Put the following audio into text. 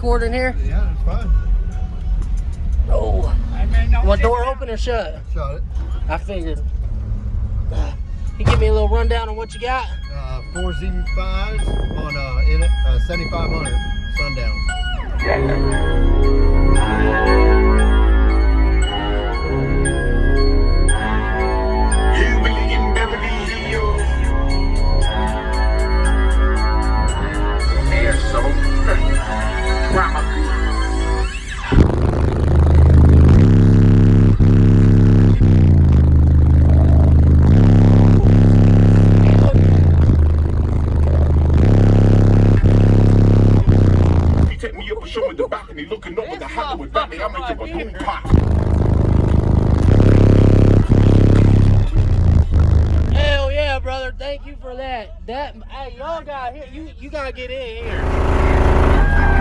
recording here? Yeah, it's fine. Oh. Want door open or shut? Shut it. I figured. You give me a little rundown on what you got? 4 Z5s on 7500 Sundown. Show me the balcony, looking up with the hat with Batman. I make it a boom pop. Hell yeah, brother! Thank you for that. Hey, y'all got here. You gotta get in here.